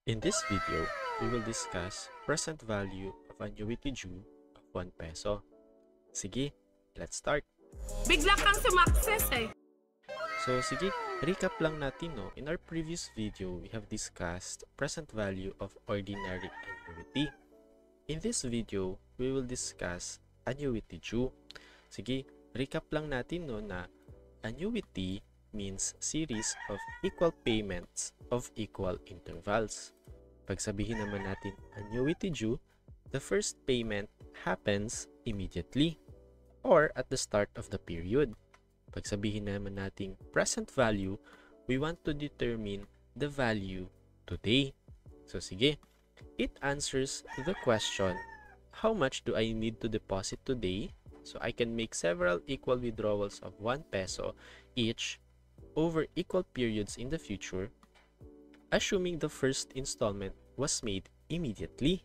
In this video, we will discuss present value of annuity due of 1 peso. Sige, let's start. Bigla kang sumakses eh. So sige, recap lang natin no. In our previous video, we have discussed present value of ordinary annuity. In this video, we will discuss annuity due. Sige, recap lang natin no na annuity means series of equal payments of equal intervals. Pag sabihin naman natin annuity due, the first payment happens immediately or at the start of the period. Pag sabihin naman natin present value, we want to determine the value today. So sige, it answers the question, how much do I need to deposit today? So I can make several equal withdrawals of 1 peso each over equal periods in the future, assuming the first installment was made immediately.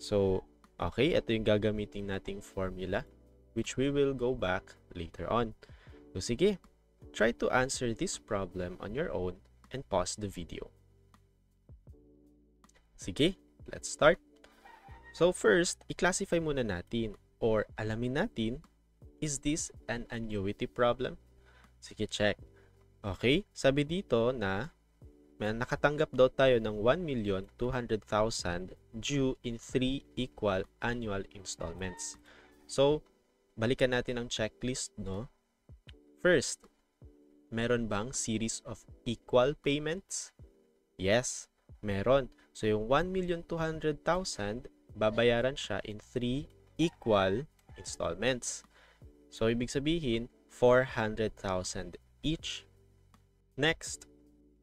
So, okay, ito yung gagamitin nating formula, which we will go back later on. So, sige, try to answer this problem on your own and pause the video. Sige, let's start. So, first, i-classify muna natin or alamin natin, is this an annuity problem? Sige, check. Okay, sabi dito na may nakatanggap daw tayo ng 1,200,000 due in 3 equal annual installments. So, balikan natin ang checklist, no? First, meron bang series of equal payments? Yes, meron. So, yung 1,200,000, babayaran siya in 3 equal installments. So, ibig sabihin, 400,000 each. Next,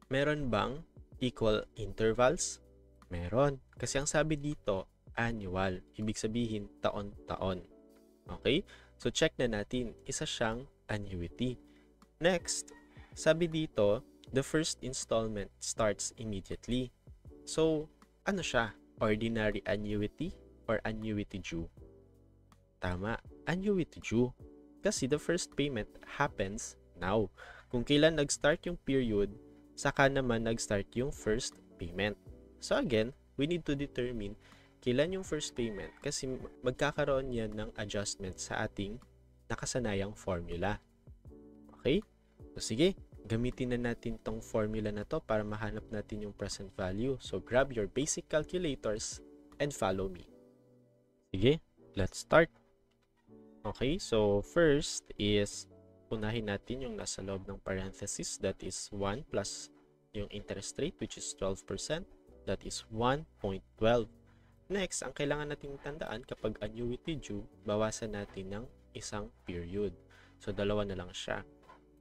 meron bang equal intervals? Meron. Kasi ang sabi dito, annual. Ibig sabihin, taon-taon. Okay? So, check na natin. Isa siyang annuity. Next, sabi dito, the first installment starts immediately. So, ano siya? Ordinary annuity or annuity due? Tama, annuity due. Kasi the first payment happens now. Kung kailan nag-start yung period, saka naman nag-start yung first payment. So again, we need to determine kailan yung first payment kasi magkakaroon yan ng adjustment sa ating nakasanayang formula. Okay? So sige, gamitin na natin tong formula na to para mahanap natin yung present value. So grab your basic calculators and follow me. Sige, let's start. Okay, so first is unahin natin yung nasa loob ng parenthesis, that is 1 plus yung interest rate which is 12%, that is 1.12. Next, ang kailangan nating tandaan kapag annuity due, bawasan natin ng isang period. So, dalawa na lang siya.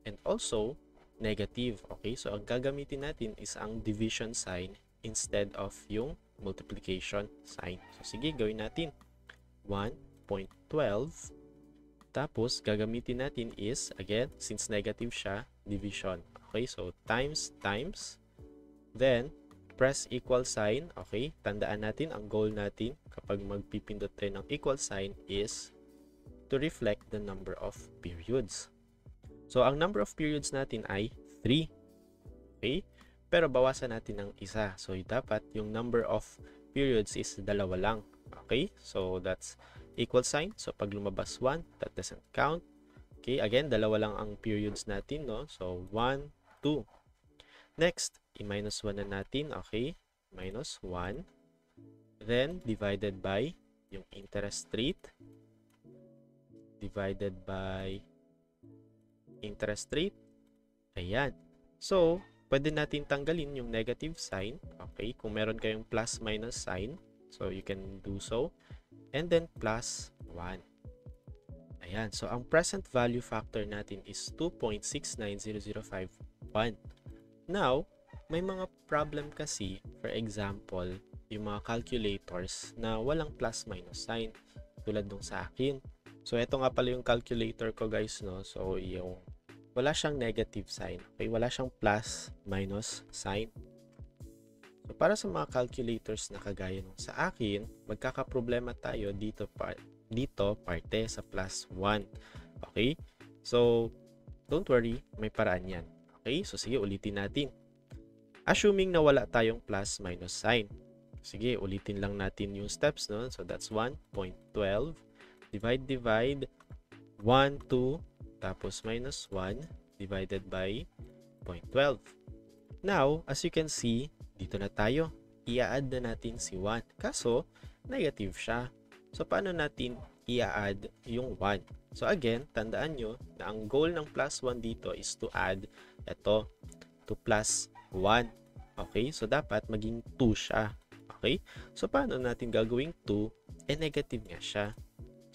And also, negative. Okay, so ang gagamitin natin is ang division sign instead of yung multiplication sign. So, sige, gawin natin 1.12. Tapos, gagamitin natin is, again, since negative siya, division. Okay, so times, then, press equal sign. Okay, tandaan natin, ang goal natin kapag magpipindot tayo ng equal sign is to reflect the number of periods. So, ang number of periods natin ay 3. Okay, pero bawasan natin ng isa. So, dapat yung number of periods is 2 lang. Okay, so that's equal sign. So, pag lumabas 1, that doesn't count. Okay, again, 2 lang ang periods natin, no? So, 1, 2. Next, i-minus 1 na natin. Okay, minus 1. Then, divided by yung interest rate. Divided by interest rate. Ayan. So, pwede natin tanggalin yung negative sign. Okay, kung meron kayong plus minus sign, so you can do so. And then plus 1. Ayan. So, ang present value factor natin is 2.690051. Now, may mga problem kasi, for example, yung mga calculators na walang plus minus sign. Tulad nung sa akin. So, ito nga pala yung calculator ko, guys, no? So, yung wala siyang negative sign. Okay? Wala siyang plus minus sign. So, para sa mga calculators na kagaya nung sa akin, magkakaproblema tayo dito parte sa plus 1. Okay? So, don't worry, may paraan yan. Okay? So, sige, ulitin natin. Assuming na wala tayong plus minus sign. Sige, ulitin lang natin yung steps, no? So, that's 1.12. Divide. 1, 2, tapos minus 1 divided by 0.12. Now, as you can see, dito na tayo. I-add na natin si 1. Kaso, negative siya. So, paano natin i-add yung 1? So, again, tandaan nyo na ang goal ng plus 1 dito is to add ito to plus 1. Okay? So, dapat maging 2 siya. Okay? So, paano natin gagawing 2? Negative nga siya.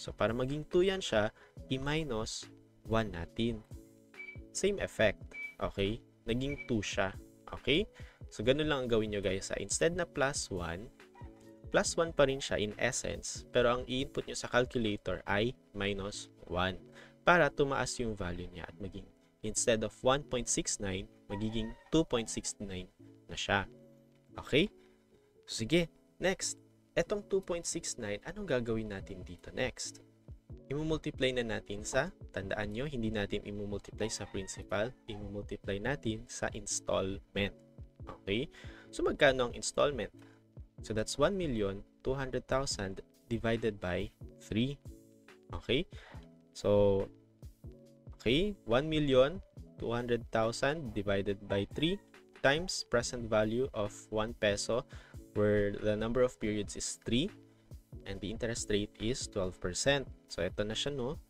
So, para maging 2 yan siya, i-minus 1 natin. Same effect. Okay? Naging 2 siya. Okay? So, ganun lang ang gawin nyo guys. Instead na plus 1 pa rin siya in essence. Pero ang i-input nyo sa calculator ay minus 1. Para tumaas yung value niya at maging, instead of 1.69, magiging 2.69 na siya. Okay? Sige, next. Etong 2.69, anong gagawin natin dito next? Imumultiply na natin sa, tandaan nyo, hindi natin imumultiply sa principal, imumultiply natin sa installment. Okay? So, magkano ang installment? So, that's 1,200,000 divided by 3. Okay? So, okay, 1,200,000 divided by 3 times present value of 1 peso where the number of periods is 3 and the interest rate is 12%. So, ito na siya, no?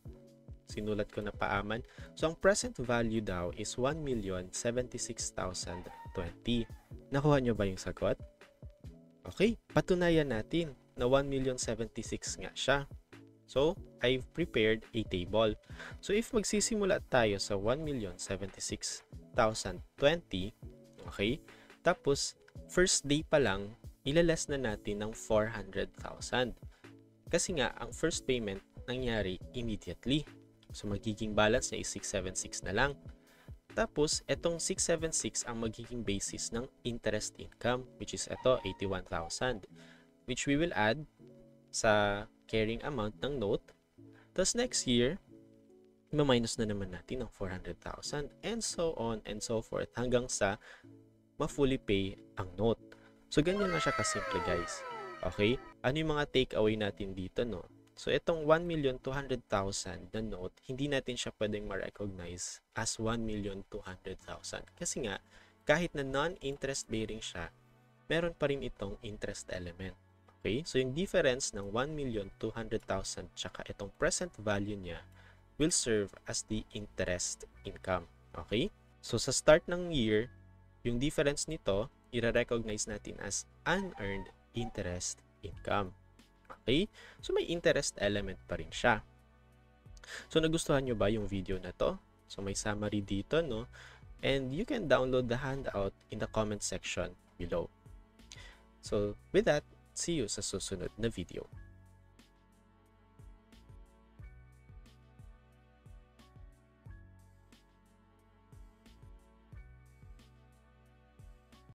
Sinulat ko na paaman. So, ang present value daw is 1,076,020. Nakuha nyo ba yung sagot? Okay, patunayan natin na 1,076,000 nga siya. So, I've prepared a table. So, if magsisimula tayo sa 1,076,020, okay, tapos, first day pa lang, ilalas na natin ng 400,000. Kasi nga, ang first payment nangyari immediately. So, magiging balance niya is 676 na lang. Tapos, etong 676 ang magiging basis ng interest income, which is ito, 81,000. Which we will add sa carrying amount ng note. Tapos, next year, ma-minus na naman natin ng 400,000 and so on and so forth hanggang sa ma-fully pay ang note. So, ganyan na siya kasimple, guys. Okay? Ano yung mga takeaway natin dito, no? So, itong 1,200,000 na note, hindi natin siya pwedeng ma-recognize as 1,200,000. Kasi nga, kahit na non-interest bearing siya, meron pa rin itong interest element. Okay? So, yung difference ng 1,200,000 tsaka itong present value niya will serve as the interest income. Okay? So, sa start ng year, yung difference nito, i-recognize natin as unearned interest income. Okay? So, may interest element pa rin siya. So, nagustuhan nyo ba yung video na to? So, may summary dito, no? And you can download the handout in the comment section below. So, with that, see you sa susunod na video.